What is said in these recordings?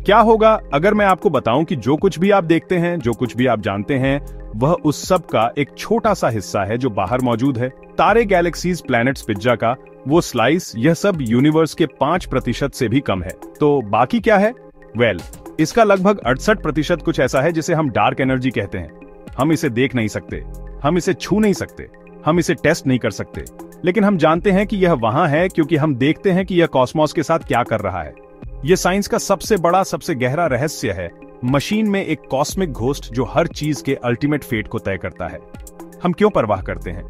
क्या होगा अगर मैं आपको बताऊं कि जो कुछ भी आप देखते हैं, जो कुछ भी आप जानते हैं, वह उस सब का एक छोटा सा हिस्सा है जो बाहर मौजूद है। तारे, गैलेक्सीज, प्लैनेट्स, पिज्जा का वो स्लाइस, यह सब यूनिवर्स के 5% से भी कम है। तो बाकी क्या है? इसका लगभग 68% कुछ ऐसा है जिसे हम डार्क एनर्जी कहते हैं। हम इसे देख नहीं सकते, हम इसे छू नहीं सकते, हम इसे टेस्ट नहीं कर सकते, लेकिन हम जानते हैं कि यह वहां है क्योंकि हम देखते हैं कि यह कॉस्मोस के साथ क्या कर रहा है। यह साइंस का सबसे बड़ा, सबसे गहरा रहस्य है। मशीन में एक कॉस्मिक घोस्ट जो हर चीज के अल्टीमेट फेट को तय करता है। हम क्यों परवाह करते हैं?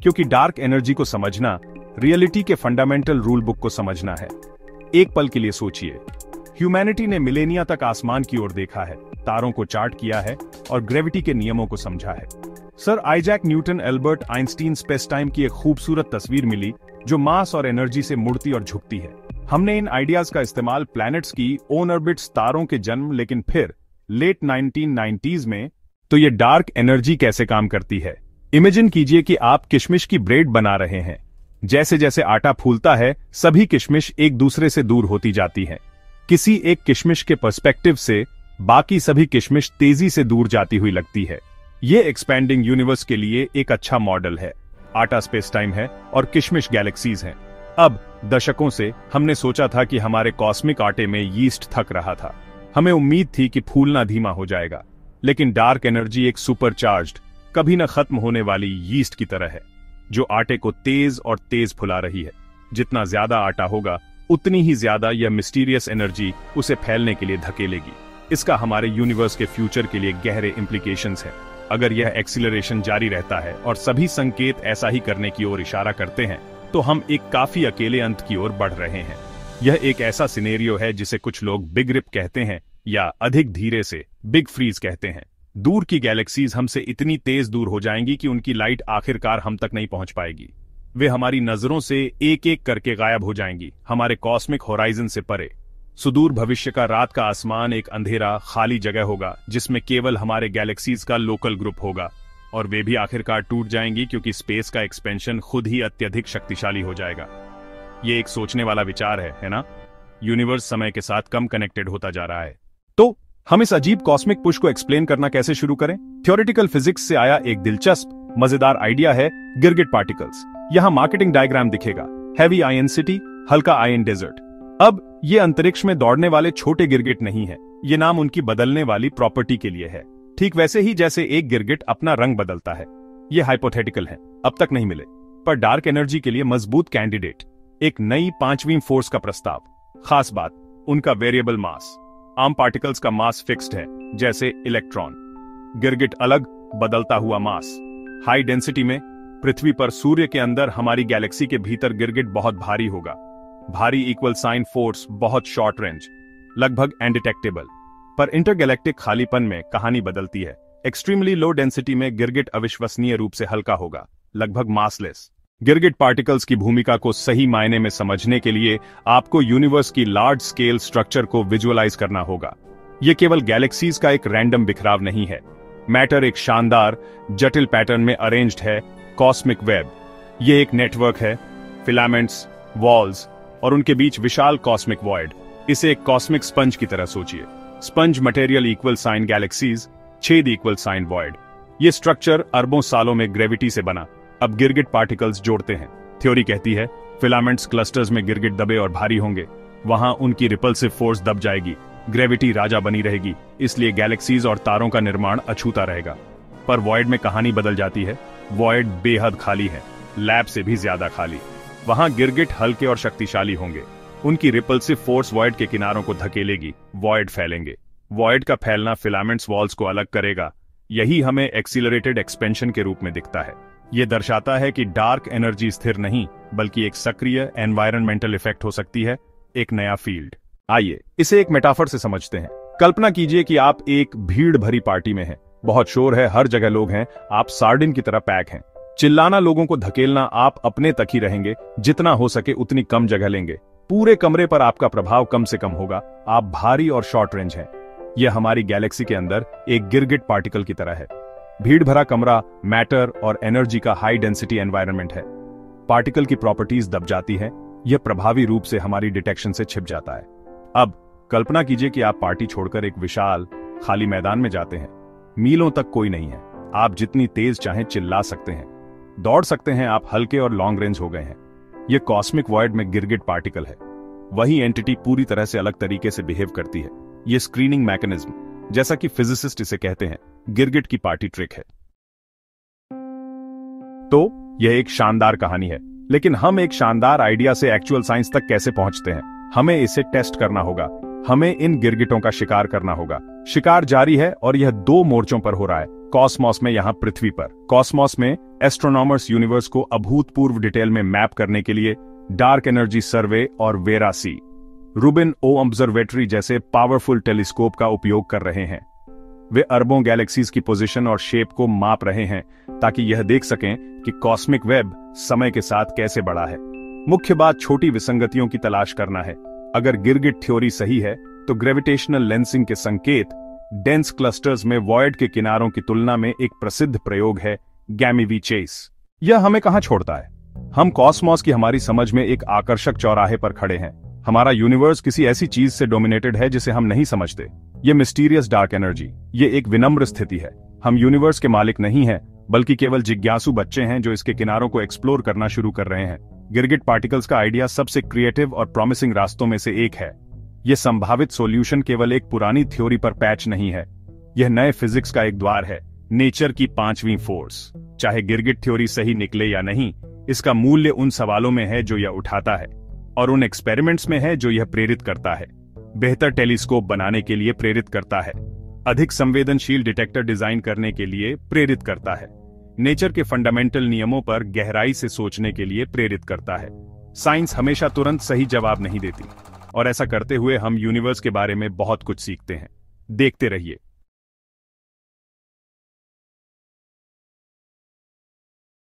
क्योंकि डार्क एनर्जी को समझना रियलिटी के फंडामेंटल रूल बुक को समझना है। एक पल के लिए सोचिए, ह्यूमैनिटी ने मिलेनिया तक आसमान की ओर देखा है, तारों को चार्ट किया है और ग्रेविटी के नियमों को समझा है। Sir Isaac Newton, Albert Einstein, space time की एक खूबसूरत तस्वीर मिली जो मास और एनर्जी से मुड़ती और झुकती है। हमने इन आइडियाज का इस्तेमाल प्लैनेट्स की ऑन ऑर्बिट्स, तारों के जन्म, लेकिन फिर लेट 1990s में तो ये डार्क एनर्जी कैसे काम करती है। इमेजिन कीजिए कि आप किशमिश की ब्रेड बना रहे हैं। जैसे जैसे आटा फूलता है, सभी किशमिश एक दूसरे से दूर होती जाती हैं। किसी एक किशमिश के पर्सपेक्टिव से बाकी सभी किशमिश तेजी से दूर जाती हुई लगती है। ये एक्सपैंडिंग यूनिवर्स के लिए एक अच्छा मॉडल है। आटा स्पेस टाइम है और किशमिश गैलेक्सीज हैं। अब दशकों से हमने सोचा था कि हमारे कॉस्मिक आटे में यीस्ट थक रहा था। हमें उम्मीद थी कि फूलना धीमा हो जाएगा, लेकिन डार्क एनर्जी एक सुपरचार्ज्ड, कभी न खत्म होने वाली यीस्ट की तरह है जो आटे को तेज और तेज फुला रही है। जितना ज्यादा आटा होगा, उतनी ही ज्यादा यह मिस्टीरियस एनर्जी उसे फैलने के लिए धकेलेगी। इसका हमारे यूनिवर्स के फ्यूचर के लिए गहरे इंप्लीकेशंस हैं। अगर यह एक्सीलरेशन जारी रहता है और सभी संकेत ऐसा ही करने की ओर इशारा करते हैं, तो हम एक काफी अकेले अंत की ओर बढ़ रहे हैं। यह एक ऐसा सिनेरियो है जिसे कुछ लोग बिग रिप कहते हैं या अधिक धीरे से बिग फ्रीज कहते हैं। दूर की गैलेक्सीज हमसे इतनी तेज दूर हो जाएंगी कि उनकी लाइट आखिरकार हम तक नहीं पहुंच पाएगी। वे हमारी नजरों से एक एक करके गायब हो जाएंगी, हमारे कॉस्मिक होराइजन से परे। सुदूर भविष्य का रात का आसमान एक अंधेरा, खाली जगह होगा जिसमें केवल हमारे गैलेक्सीज का लोकल ग्रुप होगा, और वे भी आखिरकार टूट जाएंगी क्योंकि स्पेस का एक्सपेंशन खुद ही अत्यधिक शक्तिशाली हो जाएगा। ये एक सोचने वाला विचार है ना? यूनिवर्स समय के साथ कम कनेक्टेड होता जा रहा है। तो हम इस अजीब कॉस्मिक पुश को एक्सप्लेन करना कैसे शुरू करें? थ्योरेटिकल फिजिक्स से आया एक दिलचस्प, मजेदार आइडिया है गिरगिट पार्टिकल्स। यहां मार्केटिंग डायग्राम दिखेगा। हैवी आयन सिटी, हल्का आयन डेजर्ट। अब ये अंतरिक्ष में दौड़ने वाले छोटे गिरगिट नहीं है। ये नाम उनकी बदलने वाली प्रॉपर्टी के लिए है, ठीक वैसे ही जैसे एक गिरगिट अपना रंग बदलता है। ये हाइपोथेटिकल है, अब तक नहीं मिले, पर डार्क एनर्जी के लिए मजबूत कैंडिडेट। एक नई 5वीं फोर्स का प्रस्ताव। खास बात, उनका वेरिएबल मास। आम पार्टिकल्स का मास फिक्स्ड है, जैसे इलेक्ट्रॉन। गिरगिट अलग, बदलता हुआ मास। हाई डेंसिटी में पृथ्वी पर, सूर्य के अंदर, हमारी गैलेक्सी के भीतर गिरगिट बहुत भारी होगा। भारी इक्वल साइन फोर्स, बहुत शॉर्ट रेंज, लगभग अनडिटेक्टेबल। पर इंटरगैलेक्टिक खालीपन में कहानी बदलती है। एक्सट्रीमली लो डेंसिटी में गिरगिट अविश्वसनीय रूप से हल्का होगा, लगभग मासलेस। गिरगिट पार्टिकल्स की भूमिका को सही मायने में समझने के लिए आपको यूनिवर्स की लार्ज स्केल स्ट्रक्चर को विजुअलाइज करना होगा। यह केवल गैलेक्सीज का एक रैंडम बिखराव नहीं है। मैटर एक शानदार, जटिल पैटर्न में अरेंज्ड है, कॉस्मिक वेब। यह एक नेटवर्क है, फिलामेंट्स, वॉल्स और उनके बीच विशाल कॉस्मिक वॉइड। इसे एक कॉस्मिक स्पंज की तरह सोचिए। Sponge material equal sign galaxies, छेद इक्वल साइन वॉइड। ये स्ट्रक्चर अरबों सालों में ग्रेविटी से बना। अब गिरगिट पार्टिकल्स जोड़ते हैं। थ्योरी कहती है फिलामेंट्स क्लस्टर्स में गिरगिट दबे और भारी होंगे, वहां उनकी रिपल्सिव फोर्स दब जाएगी, ग्रेविटी राजा बनी रहेगी, इसलिए गैलेक्सीज और तारों का निर्माण अछूता रहेगा। पर वॉइड में कहानी बदल जाती है। वॉइड बेहद खाली है, लैब से भी ज्यादा खाली। वहां गिरगिट हल्के और शक्तिशाली होंगे, उनकी रिपल्सिव फोर्स वॉइड के किनारों को धकेलेगी, वॉइड फैलेंगे। वॉइड का फैलना फिलामेंट्स वॉल्स को अलग करेगा। यही हमें एक्सीलरेटेड एक्सपेंशन के रूप में दिखता है। यह दर्शाता है कि डार्क एनर्जी स्थिर नहीं, बल्कि एक सक्रिय एनवायरनमेंटल इफेक्ट हो सकती है, एक नया फील्ड। आइए इसे एक मेटाफर से समझते हैं। कल्पना कीजिए कि आप एक भीड़ भरी पार्टी में हैं। बहुत शोर है, हर जगह लोग हैं, आप सार्डिन की तरह पैक हैं। चिल्लाना, लोगों को धकेलना, आप अपने तक ही रहेंगे, जितना हो सके उतनी कम जगह लेंगे। पूरे कमरे पर आपका प्रभाव कम से कम होगा। आप भारी और शॉर्ट रेंज हैं। यह हमारी गैलेक्सी के अंदर एक गिरगिट पार्टिकल की तरह है। भीड़ भरा कमरा, मैटर और एनर्जी का हाई डेंसिटी एनवायरनमेंट है। पार्टिकल की प्रॉपर्टीज दब जाती है, यह प्रभावी रूप से हमारी डिटेक्शन से छिप जाता है। अब कल्पना कीजिए कि आप पार्टी छोड़कर एक विशाल खाली मैदान में जाते हैं। मीलों तक कोई नहीं है। आप जितनी तेज चाहें चिल्ला सकते हैं, दौड़ सकते हैं, आप हल्के और लॉन्ग रेंज हो गए हैं। यह कॉस्मिक वॉइड में गिरगिट पार्टिकल है। वही एंटिटी पूरी तरह से अलग तरीके से बिहेव करती है। यह स्क्रीनिंग मैकेनिज्म, जैसा कि फिजिसिस्ट इसे कहते हैं, गिरगिट की पार्टी ट्रिक है। तो यह एक शानदार कहानी है, लेकिन हम एक शानदार आइडिया से एक्चुअल साइंस तक कैसे पहुंचते हैं? हमें इसे टेस्ट करना होगा। हमें इन गिरगिटों का शिकार करना होगा। शिकार जारी है और यह 2 मोर्चों पर हो रहा है। कॉस्मोस में, यहां पृथ्वी पर। कॉस्मोस में एस्ट्रोनॉमर्स यूनिवर्स को अभूतपूर्व डिटेल में मैप करने के लिए डार्क एनर्जी सर्वे और वेरा सी, रूबिन ओ ऑब्जर्वेटरी जैसे पावरफुल टेलीस्कोप का उपयोग कर रहे हैं। वे अरबों गैलेक्सीज की पोजीशन और शेप को माप रहे हैं ताकि यह देख सकें कि कॉस्मिक वेब समय के साथ कैसे बढ़ा है। मुख्य बात छोटी विसंगतियों की तलाश करना है। अगर गिरगिट थ्योरी सही है तो ग्रेविटेशनल लेंसिंग के संकेत डेंस क्लस्टर्स में वॉइड के किनारों की तुलना में एक प्रसिद्ध प्रयोग है, गैमीवी चेस। यह हमें कहां छोड़ता है? हम कॉस्मोस की हमारी समझ में एक आकर्षक चौराहे पर खड़े हैं। हमारा यूनिवर्स किसी ऐसी चीज से डोमिनेटेड है जिसे हम नहीं समझते। यह मिस्टीरियस डार्क एनर्जी, ये एक विनम्र स्थिति है। हम यूनिवर्स के मालिक नहीं हैं, बल्कि केवल जिज्ञासु बच्चे हैं जो इसके किनारों को एक्सप्लोर करना शुरू कर रहे हैं। गिरगिट पार्टिकल्स का आइडिया सबसे क्रिएटिव और प्रॉमिसिंग रास्तों में से एक है। यह संभावित सॉल्यूशन केवल एक पुरानी थ्योरी पर पैच नहीं है, यह नए फिजिक्स का एक द्वार है, नेचर की 5वीं फोर्स। चाहे गिरगिट थ्योरी सही निकले या नहीं, इसका मूल्य उन सवालों में है जो यह उठाता है, और उन एक्सपेरिमेंट्स में है जो यह प्रेरित करता है। बेहतर टेलीस्कोप बनाने के लिए प्रेरित करता है, अधिक संवेदनशील डिटेक्टर डिजाइन करने के लिए प्रेरित करता है, नेचर के फंडामेंटल नियमों पर गहराई से सोचने के लिए प्रेरित करता है। साइंस हमेशा तुरंत सही जवाब नहीं देती, और ऐसा करते हुए हम यूनिवर्स के बारे में बहुत कुछ सीखते हैं। देखते रहिए।